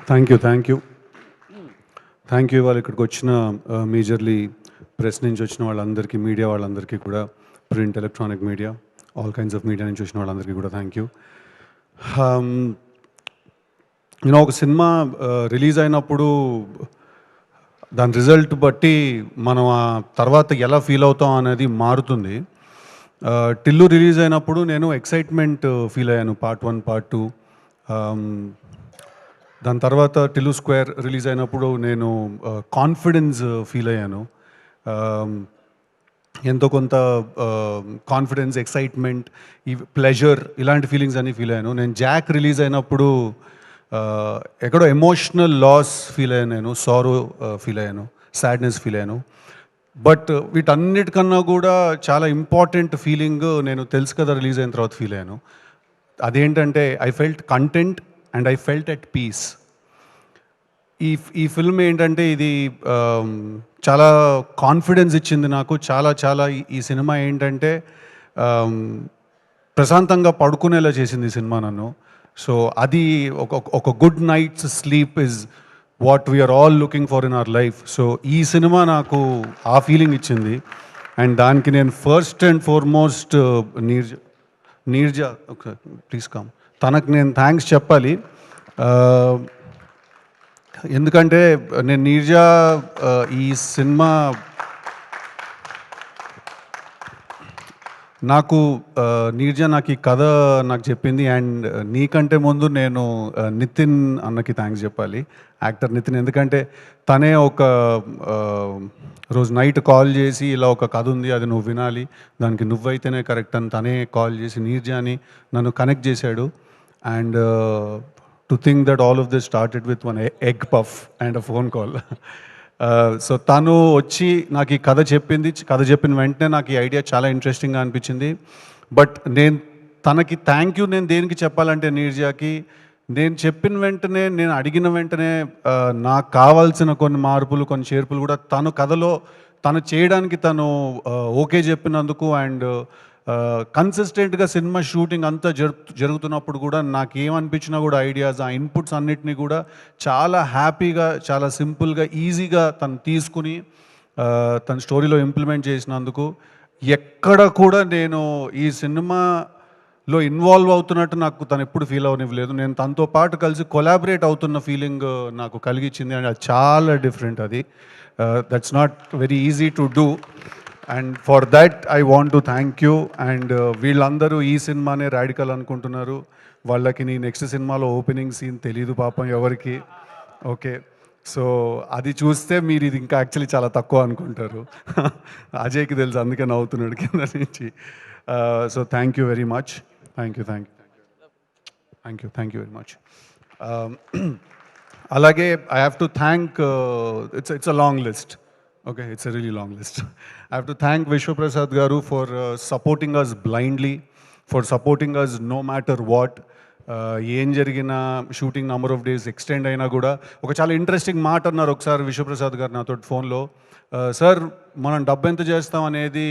Thank you ఇవాళ ఇక్కడికి వచ్చిన మేజర్లీ ప్రెస్ నుంచి వచ్చిన వాళ్ళందరికీ, మీడియా వాళ్ళందరికీ కూడా, print, electronic media, all kinds of media నుంచి వచ్చిన వాళ్ళందరికీ కూడా థ్యాంక్ యూ. నేను ఒక సినిమా రిలీజ్ అయినప్పుడు దాని రిజల్ట్ బట్టి మనం ఆ తర్వాత ఎలా ఫీల్ అవుతాం అనేది మారుతుంది. టిల్లు రిలీజ్ అయినప్పుడు నేను ఎక్సైట్మెంట్ ఫీల్ అయ్యాను, పార్ట్ 1, పార్ట్ 2. దాని తర్వాత టిల్లు స్క్వేర్ రిలీజ్ అయినప్పుడు నేను కాన్ఫిడెన్స్ ఫీల్ అయ్యాను. ఎంతో కొంత కాన్ఫిడెన్స్, ఎక్సైట్మెంట్, ఈ ప్లెజర్, ఇలాంటి ఫీలింగ్స్ అన్నీ ఫీల్ అయ్యాను. నేను జాక్ రిలీజ్ అయినప్పుడు ఎక్కడో ఎమోషనల్ లాస్ ఫీల్ అయ్యాను, నేను సారో ఫీల్ అయ్యాను, సాడ్నెస్ ఫీల్ అయ్యాను. బట్ వీటన్నిటికన్నా కూడా చాలా ఇంపార్టెంట్ ఫీలింగ్ నేను తెలుసు కదా రిలీజ్ అయిన తర్వాత ఫీల్ అయ్యాను. అదేంటంటే I felt content and I felt at peace. ఈ ఫిల్మ్ ఏంటంటే ఇది చాలా కాన్ఫిడెన్స్ ఇచ్చింది నాకు. చాలా ఈ సినిమా ఏంటంటే ప్రశాంతంగా పడుకునేలా చేసింది ఈ సినిమా నన్ను. సో అది ఒక good night's sleep is what we are all looking for in our life. So ఈ సినిమా నాకు ఆ ఫీలింగ్ ఇచ్చింది. అండ్ దానికి నేను first and foremost Neerja please come, తనకు నేను థ్యాంక్స్ చెప్పాలి. ఎందుకంటే నేను నీర్జా ఈ సినిమా నీర్జా నాకు ఈ కథ నాకు చెప్పింది. అండ్ నీకంటే ముందు నేను నితిన్ అన్నకి థ్యాంక్స్ చెప్పాలి, యాక్టర్ నితిన్. ఎందుకంటే తనే ఒక రోజు నైట్ కాల్ చేసి ఇలా ఒక కథ ఉంది, అది నువ్వు వినాలి, దానికి నువ్వైతేనే కరెక్ట్ అని తనే కాల్ చేసి నీర్జాని నన్ను కనెక్ట్ చేశాడు. And to think that all of this started with one egg puff and a phone call. So తను వచ్చి నాకు ఈ కథ చెప్పింది. కథ చెప్పిన వెంటనే నాకు ఈ ఐడియా చాలా ఇంట్రెస్టింగ్గా అనిపించింది. బట్ నేను తనకి థ్యాంక్ యూ నేను దేనికి చెప్పాలంటే, నీర్జాకి నేను చెప్పిన వెంటనే, నేను అడిగిన వెంటనే నాకు కావాల్సిన కొన్ని మార్పులు, కొన్ని చేర్పులు కూడా తను కథలో తను చేయడానికి తను ఓకే చెప్పినందుకు. అండ్ కన్సిస్టెంట్గా సినిమా షూటింగ్ అంతా జరుగుతున్నప్పుడు కూడా నాకు ఏమనిపించినా కూడా ఐడియాస్, ఆ ఇన్పుట్స్ అన్నిటినీ కూడా చాలా హ్యాపీగా, చాలా సింపుల్గా, ఈజీగా తను తీసుకుని తన స్టోరీలో ఇంప్లిమెంట్ చేసినందుకు ఎక్కడ కూడా నేను ఈ సినిమాలో ఇన్వాల్వ్ అవుతున్నట్టు నాకు తను ఎప్పుడు ఫీల్ అవనివ్వలేదు. నేను తనతో పాటు కలిసి కొలాబరేట్ అవుతున్న ఫీలింగ్ నాకు కలిగించింది. అండ్ అది చాలా డిఫరెంట్. అది that's not very easy to do. And for that I want to thank you. And వీళ్ళందరూ ఈ సినిమానే రాడికల్ అనుకుంటున్నారు. వాళ్ళకి నీ నెక్స్ట్ సినిమాలో ఓపెనింగ్ సీన్ తెలీదు పాపం ఎవరికి. ఓకే, సో అది చూస్తే మీరు ఇది ఇంకా యాక్చువల్లీ చాలా తక్కువ అనుకుంటారు. అజయ్కి తెలుసు, అందుకే నవ్వుతున్నాడు కింద నుంచి. So thank you very much. Thank you very much. అలాగే I have to thank, it's a long list. Okay, it's a really long list. I have to thank Vishwa Prasad Garu for supporting us blindly, for supporting us no matter what. ఏం జరిగినా shooting number of days extend అయినా కూడా ఒక చాలా interesting మాట అన్నారు ఒకసారి విశ్వప్రసాద్ గారు నాతో ఫోన్లో. సార్, మనం డబ్బు ఎంత చేస్తాం అనేది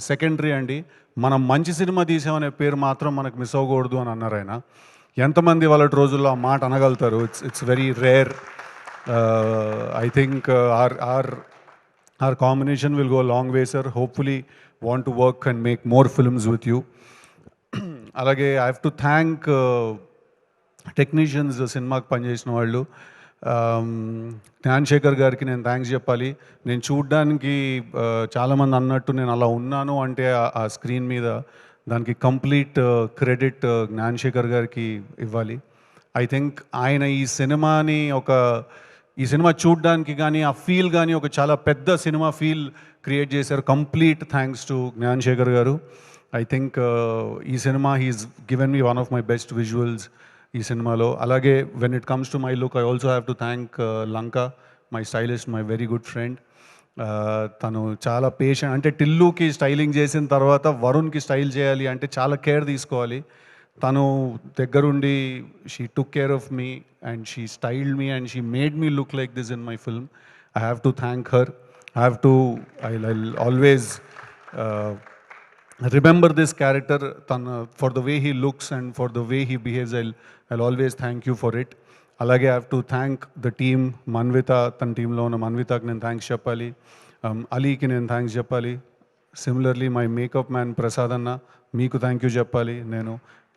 సెకండరీ అండి, మనం మంచి సినిమా తీసామనే పేరు మాత్రం మనకు మిస్ అవ్వకూడదు అని అన్నారు ఆయన. ఎంతమంది వాళ్ళ రోజుల్లో ఆ మాట అనగలుగుతారు? It's very rare. I think our combination will go a long way, sir. Hopefully want to work and make more films with you. Alage I have to thank technicians, సినిమాకి పనిచేసిన వాళ్ళు. జ్ఞాన్శేఖర్ గారికి నేను థ్యాంక్స్ చెప్పాలి. నేను చూడ్డానికి చాలామంది అన్నట్టు నేను అలా ఉన్నాను అంటే ఆ స్క్రీన్ మీద దానికి కంప్లీట్ క్రెడిట్ జ్ఞాన్శేఖర్ గారికి ఇవ్వాలి. ఐ థింక్ ఆయన ఈ సినిమా చూడ్డానికి కానీ ఆ ఫీల్ కానీ ఒక చాలా పెద్ద సినిమా ఫీల్ క్రియేట్ చేశారు. కంప్లీట్ థ్యాంక్స్ టు జ్ఞాన్శేఖర్ గారు. ఐ థింక్ ఈ cinema he's given me one of my best visuals ఈ సినిమాలో. అలాగే when it comes to my look, I also have to thank Lanka, my stylist, my very good friend. తను చాలా patient. అంటే టిల్లుకి styling చేసిన తర్వాత వరుణ్కి style చేయాలి అంటే చాలా కేర్ తీసుకోవాలి. తను దగ్గరుండి she took care of me and she styled me and she made me look like this in my film. I have to thank her. I'll always remember this character for the way he looks and for the way he behaves. I'll always thank you for it. అలాగే I have to thank the team. Manvitha, తన టీంలో ఉన్న మన్వితకి నేను thanks చెప్పాలి. అలీకి నేను thanks చెప్పాలి. Similarly my makeup man Prasad అన్న, మీకు థ్యాంక్ యూ చెప్పాలి. నేను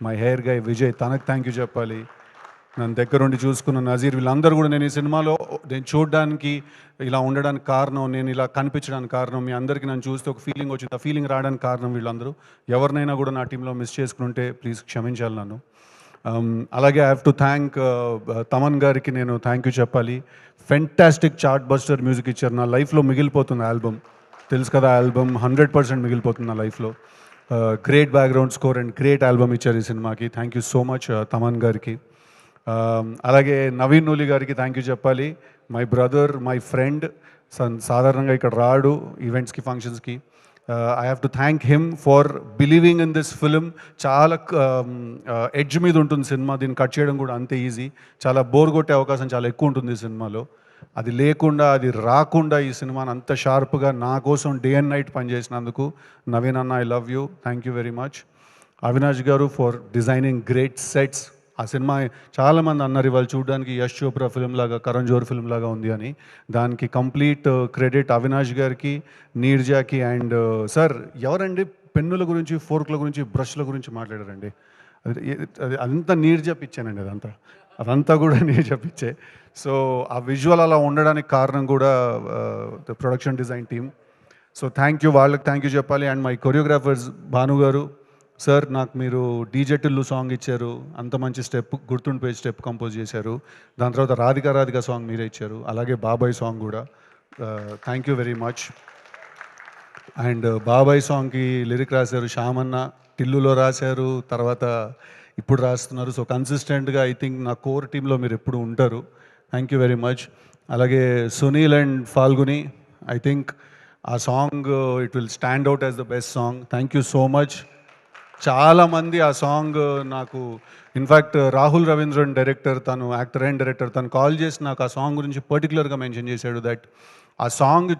మై హెయిర్ గై విజయ్, తనకు థ్యాంక్ యూ చెప్పాలి. నన్ను దగ్గరుండి చూసుకున్న నజీర్, వీళ్ళందరూ కూడా నేను ఈ సినిమాలో నేను చూడడానికి ఇలా ఉండడానికి కారణం, నేను ఇలా కనిపించడానికి కారణం, మీ అందరికీ నన్ను చూస్తే ఒక ఫీలింగ్ వచ్చింది. ఆ ఫీలింగ్ రావడానికి కారణం వీళ్ళందరూ. ఎవరినైనా కూడా నా టీంలో మిస్ చేసుకుంటే ప్లీజ్ క్షమించాలి నన్ను. అలాగే I have to thank Thaman గారికి నేను థ్యాంక్ యూ చెప్పాలి. ఫెంటాస్టిక్ చార్ట్ బస్టర్ మ్యూజిక్ ఇచ్చారు. నా లైఫ్లో మిగిలిపోతుంది ఆల్బమ్, తెలుసు కదా, ఆల్బమ్ 100% మిగిలిపోతుంది నా లైఫ్లో. Great background score and great album ఇచ్చారు ఈ సినిమాకి. Thank you so much Thaman గారికి. అలాగే నవీన్ నూలి గారికి థ్యాంక్ యూ చెప్పాలి. My brother, my friend. సాధారణంగా ఇక్కడ రాడు ఈవెంట్స్కి, ఫంక్షన్స్కి. I have to thank him for believing in this film. చాలా ఎడ్జ్ మీద ఉంటుంది సినిమా, దీన్ని కట్ చేయడం కూడా అంతే ఈజీ. చాలా బోర్ కొట్టే అవకాశం చాలా ఎక్కువ ఉంటుంది ఈ సినిమాలో. అది లేకుండా, అది రాకుండా ఈ సినిమాని అంత షార్ప్గా నా కోసం డే అండ్ నైట్ పనిచేసినందుకు నవీన్ అన్న, I love you, thank you very much. Avinash గారు ఫర్ డిజైనింగ్ గ్రేట్ సెట్స్. ఆ సినిమా చాలామంది అన్నారు ఇవాళ చూడడానికి యష్ చోప్రా ఫిల్మ్ లాగా, కరణ్ జోహర్ ఫిల్మ్ లాగా ఉంది అని. దానికి కంప్లీట్ క్రెడిట్ అవినాష్ గారికి, నీర్జాకి. అండ్ సార్, ఎవరండి పెన్నుల గురించి, ఫోర్క్ల గురించి, బ్రష్ల గురించి మాట్లాడారండి? అది అంతా నీర్జా పిచ్చానండి. అదంతా కూడా నీర్జా పిచ్చే. సో ఆ విజువల్ అలా ఉండడానికి కారణం కూడా the production design team. So thank you, వాళ్ళకి థ్యాంక్ యూ చెప్పాలి. అండ్ మై కొరియోగ్రాఫర్స్ భాను గారు, సార్ నాకు మీరు డీజే టిల్లు సాంగ్ ఇచ్చారు, అంత మంచి స్టెప్, గుర్తుండిపోయే స్టెప్ కంపోజ్ చేశారు. దాని తర్వాత రాధిక సాంగ్ మీరే ఇచ్చారు, అలాగే బాబాయ్ సాంగ్ కూడా. Thank you very much. And బాబాయ్ సాంగ్కి లిరిక్ రాశారు శ్యామన్న, టిల్లులో రాశారు, తర్వాత ఇప్పుడు రాస్తున్నారు. సో కన్సిస్టెంట్గా ఐ థింక్ నా కోర్ టీంలో మీరు ఎప్పుడు ఉంటారు. Thank you very much. అలాగే Sunil and Falguni, I think ఆ song it will stand out as the best song. Thank you so much. చాలామంది ఆ సాంగ్ నాకు, ఇన్ఫ్యాక్ట్ రాహుల్ రవీంద్రన్ డైరెక్టర్, తను యాక్టర్ అండ్ డైరెక్టర్, తను కాల్ చేసి నాకు ఆ సాంగ్ గురించి పర్టికులర్గా మెన్షన్ చేశాడు. దట్ ఆ సాంగ్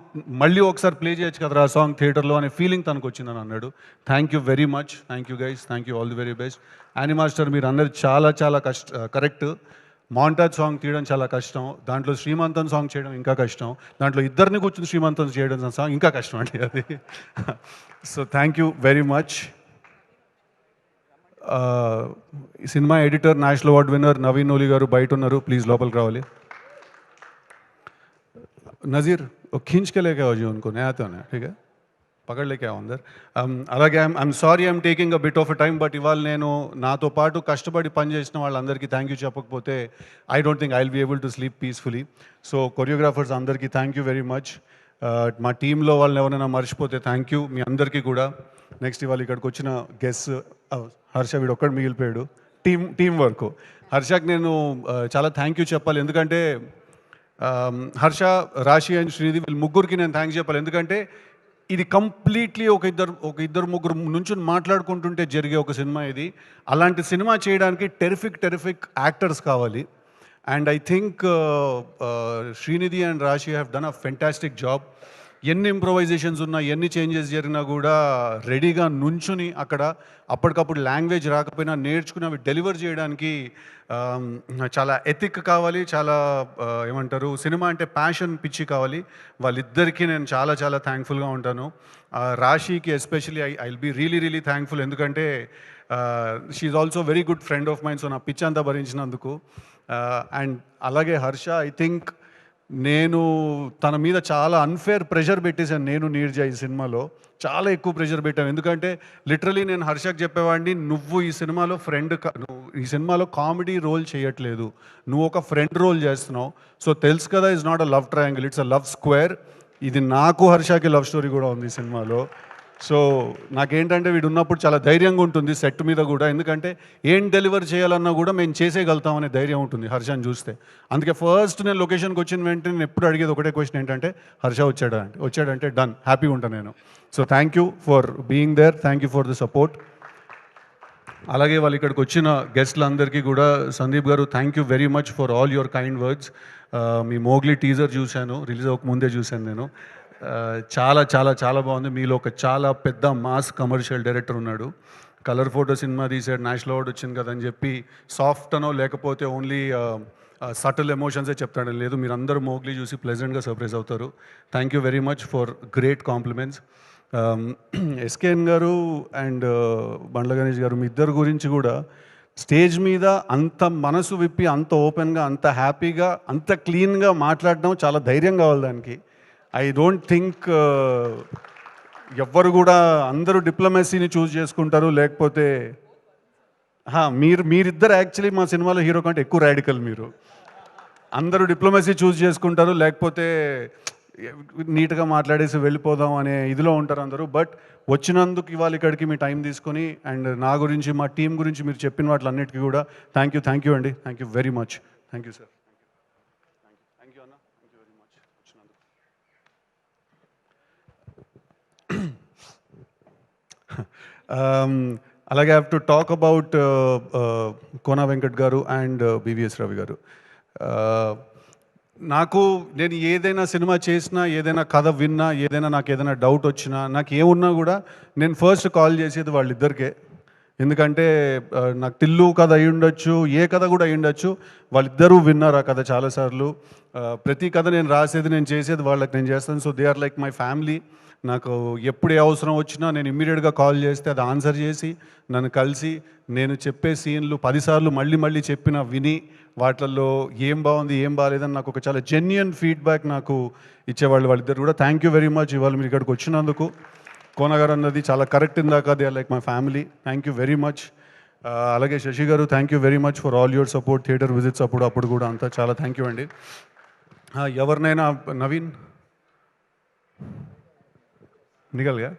మళ్ళీ ఒకసారి ప్లే చేయొచ్చు కదా ఆ సాంగ్ థియేటర్లో అనే ఫీలింగ్ తనకు వచ్చిందని అన్నాడు. Thank you very much. Thank you guys, thank you, all the very best. Annie Master, మీరు అన్నది చాలా చాలా కరెక్ట్. మాంటాజ్ సాంగ్ తీయడం చాలా కష్టం, దాంట్లో శ్రీమంతం సాంగ్ చేయడం ఇంకా కష్టం, దాంట్లో ఇద్దరిని కూర్చుని శ్రీమంతం చేయడం సాంగ్ ఇంకా కష్టం అండి అది. So thank you very much. Cinema editor, national award winner Naveen Nooli గారు బయట ఉన్నారు, ప్లీజ్ లోపలికి రావాలి. नज़ीर वो खींच के लेके आओ जी उनको, नहीं आते होने, ठीक है, పకడ్ లేకే అందరు. అలాగే I'm sorry I'm taking a bit of a time, but ఇవాళ నేను నాతో పాటు కష్టపడి పనిచేసిన వాళ్ళందరికీ థ్యాంక్ యూ చెప్పకపోతే I don't think I will be able to sleep peacefully. So choreographers అందరికీ థ్యాంక్ యూ వెరీ మచ్. మా టీంలో వాళ్ళని ఎవరైనా మర్చిపోతే థ్యాంక్ యూ మీ అందరికీ కూడా. నెక్స్ట్ ఇవాళ ఇక్కడికి వచ్చిన గెస్ట్ హర్ష, వీడు ఒక్కడు మిగిలిపోయాడు. టీం వర్క్ హర్షకి నేను చాలా థ్యాంక్ యూ చెప్పాలి. ఎందుకంటే హర్ష, రాశి అండ్ శ్రీనిధి, వీళ్ళు ముగ్గురికి నేను థ్యాంక్స్ చెప్పాలి. ఎందుకంటే ఇది కంప్లీట్లీ ఒక ఇద్దరు ముగ్గురు నుంచి మాట్లాడుకుంటుంటే జరిగే ఒక సినిమా ఇది. అలాంటి సినిమా చేయడానికి టెరిఫిక్ యాక్టర్స్ కావాలి. And I think Srinidhi and Raashi have done a fantastic job. ఎన్ని ఇంప్రొవైజేషన్స్ ఉన్నా, ఎన్ని చేంజెస్ జరిగినా కూడా రెడీగా నుంచుని అక్కడ అప్పటికప్పుడు లాంగ్వేజ్ రాకపోయినా నేర్చుకుని అవి డెలివర్ చేయడానికి చాలా ఎథిక్ కావాలి, చాలా ఏమంటారు, సినిమా అంటే ప్యాషన్, పిచ్చి కావాలి. వాళ్ళిద్దరికీ నేను చాలా చాలా థ్యాంక్ఫుల్గా ఉంటాను. రాశికి especially I will be really thankful. ఎందుకంటే she also very good friend of mine. So నా పిచ్ అంతా భరించినందుకు. అండ్ అలాగే హర్ష, ఐ థింక్ నేను తన మీద చాలా అన్ఫేర్ ప్రెషర్ పెట్టేశాను. నేను నీర్జా ఈ సినిమాలో చాలా ఎక్కువ ప్రెషర్ పెట్టాను. ఎందుకంటే లిటరలీ నేను హర్షకి చెప్పేవాడిని, నువ్వు ఈ సినిమాలో నువ్వు ఈ సినిమాలో కామెడీ రోల్ చేయట్లేదు, నువ్వు ఒక ఫ్రెండ్ రోల్ చేస్తున్నావు. సో తెలుసు కదా, it's not a love triangle, it's a love square. ఇది నాకు హర్షకి లవ్ స్టోరీ కూడా ఉంది ఈ సినిమాలో. సో నాకేంటంటే వీడు ఉన్నప్పుడు చాలా ధైర్యంగా ఉంటుంది సెట్ మీద కూడా. ఎందుకంటే ఏం డెలివర్ చేయాలన్నా కూడా మేము చేసేయగలుగుతామనే ధైర్యం ఉంటుంది హర్షని చూస్తే. అందుకే ఫస్ట్ నేను లొకేషన్కి వచ్చిన వెంటనే నేను ఎప్పుడు అడిగేది ఒకటే క్వశ్చన్ ఏంటంటే, హర్ష వచ్చాడంటే డన్, హ్యాపీగా ఉంటాను నేను. So thank you for being there, thank you for the support. అలాగే వాళ్ళు ఇక్కడికి వచ్చిన గెస్ట్లందరికీ కూడా, Sandeep garu thank you very much for all your kind words. మీ మోగ్లీ టీజర్ చూశాను, రిలీజ్ అవ్వకముందే చూశాను నేను. చాలా చాలా చాలా బాగుంది. మీలో ఒక చాలా పెద్ద మాస్ కమర్షియల్ డైరెక్టర్ ఉన్నాడు. కలర్ ఫోటో సినిమా తీసాడు, నేషనల్ అవార్డు వచ్చింది కదని చెప్పి సాఫ్ట్ అనో లేకపోతే ఓన్లీ సటిల్ ఎమోషన్సే చెప్తాడని లేదు, మీరు అందరూ మోగ్లీ చూసి ప్లెజెంట్గా సర్ప్రైజ్ అవుతారు. Thank you very much for great compliments. SKN గారు అండ్ బండ్ల గణేష్ గారు, మీ ఇద్దరు గురించి కూడా స్టేజ్ మీద అంత మనసు విప్పి, అంత ఓపెన్గా, అంత హ్యాపీగా, అంత క్లీన్గా మాట్లాడడం చాలా ధైర్యం కావాలి దానికి. ఐ డోంట్ థింక్ ఎవ్వరు కూడా, అందరూ డిప్లొమసీని చూస్ చేసుకుంటారు, లేకపోతే మీరిద్దరు యాక్చువల్లీ మా సినిమాలో హీరో కంటే ఎక్కువ రాడికల్. మీరు అందరూ డిప్లొమసీ చూస్ చేసుకుంటారు, లేకపోతే నీట్గా మాట్లాడేసి వెళ్ళిపోదాం అనే ఇదిలో ఉంటారు అందరూ. బట్ వచ్చినందుకు ఇవాళ ఇక్కడికి మీ టైం తీసుకొని, అండ్ నా గురించి, మా టీం గురించి మీరు చెప్పిన వాటిలన్నిటికీ కూడా థ్యాంక్ యూ అండి. Thank you very much. Thank you sir. Thank you అన్న. థ్యాంక్ యూ వెరీ మచ్ వచ్చినందుకు. అలాగే have to talk about Kona Venkat గారు అండ్ బివిఎస్ రవి గారు. నేను ఏదైనా సినిమా చేసినా, ఏదైనా కథ విన్నా, ఏదైనా నాకు ఏదైనా డౌట్ వచ్చినా, నాకు ఏమున్నా కూడా నేను ఫస్ట్ కాల్ చేసేది వాళ్ళిద్దరికే. ఎందుకంటే నాకు టిల్లు కథ అయి ఉండొచ్చు, ఏ కథ కూడా అయి ఉండొచ్చు, వాళ్ళిద్దరూ విన్నారు ఆ కథ చాలాసార్లు. ప్రతి కథ నేను రాసేది, నేను చేసేది వాళ్ళకి నేను చేస్తాను. So they are like my family. నాకు ఎప్పుడు ఏ అవసరం వచ్చినా నేను ఇమ్మీడియట్గా కాల్ చేస్తే అది ఆన్సర్ చేసి, నన్ను కలిసి, నేను చెప్పే సీన్లు 10 సార్లు మళ్ళీ చెప్పిన విని, వాటిల్లో ఏం బాగుంది ఏం బాగాలేదని నాకు ఒక చాలా జెన్యున్ ఫీడ్బ్యాక్ నాకు ఇచ్చేవాళ్ళు వాళ్ళిద్దరు కూడా. థ్యాంక్ యూ వెరీ మచ్ ఇవాళ మీరు ఇక్కడికి వచ్చినందుకు. కోన గారు అన్నది చాలా కరెక్ట్. ఇందాక they are like my family. Thank you very much. అలాగే Shashi garu, thank you very much for all your support, theatre visits అప్పుడు కూడా అంతా చాలా థ్యాంక్ యూ అండి. ఎవరినైనా నవీన్ నిగల్గా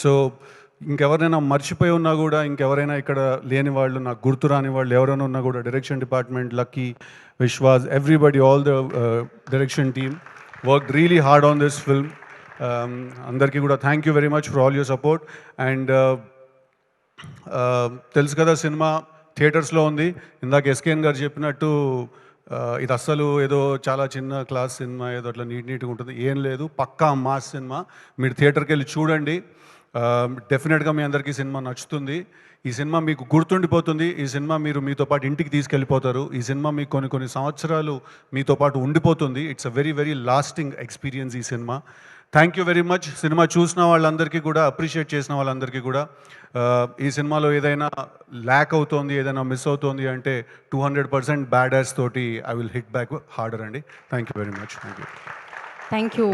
సో ఇంకెవరైనా మర్చిపోయి ఉన్నా కూడా, ఇంకెవరైనా ఇక్కడ లేని వాళ్ళు, నాకు గుర్తు రాని వాళ్ళు ఎవరైనా ఉన్నా కూడా, direction department, lucky, Vishwas, everybody, all the direction team work really hard on this film. అందరికీ కూడా thank you very much for all your support. And తెలుసు కదా, సినిమా థియేటర్స్లో ఉంది. ఇందాక ఎస్కేఎన్ గారు చెప్పినట్టు ఇది అస్సలు ఏదో చాలా చిన్న క్లాస్ సినిమా, ఏదో అట్లా నీట్గా ఉంటుంది, ఏం లేదు, పక్కా మాస్ సినిమా. మీరు థియేటర్కి వెళ్ళి చూడండి. డెఫినెట్గా మీ అందరికీ సినిమా నచ్చుతుంది. ఈ సినిమా మీకు గుర్తుండిపోతుంది. ఈ సినిమా మీతో పాటు ఇంటికి తీసుకెళ్ళిపోతారు. ఈ సినిమా మీకు కొన్ని సంవత్సరాలు మీతో పాటు ఉండిపోతుంది. It's a very very lasting experience ఈ సినిమా. Thank you very much. సినిమా చూసిన వాళ్ళందరికీ కూడా, అప్రిషియేట్ చేసిన వాళ్ళందరికీ కూడా. ఈ సినిమాలో ఏదైనా ల్యాక్ అవుతోంది, ఏదైనా మిస్ అవుతోంది అంటే 200% బ్యాడ్ యాస్ తోటి I will hit back harder అండి. Thank you very much. Thank you.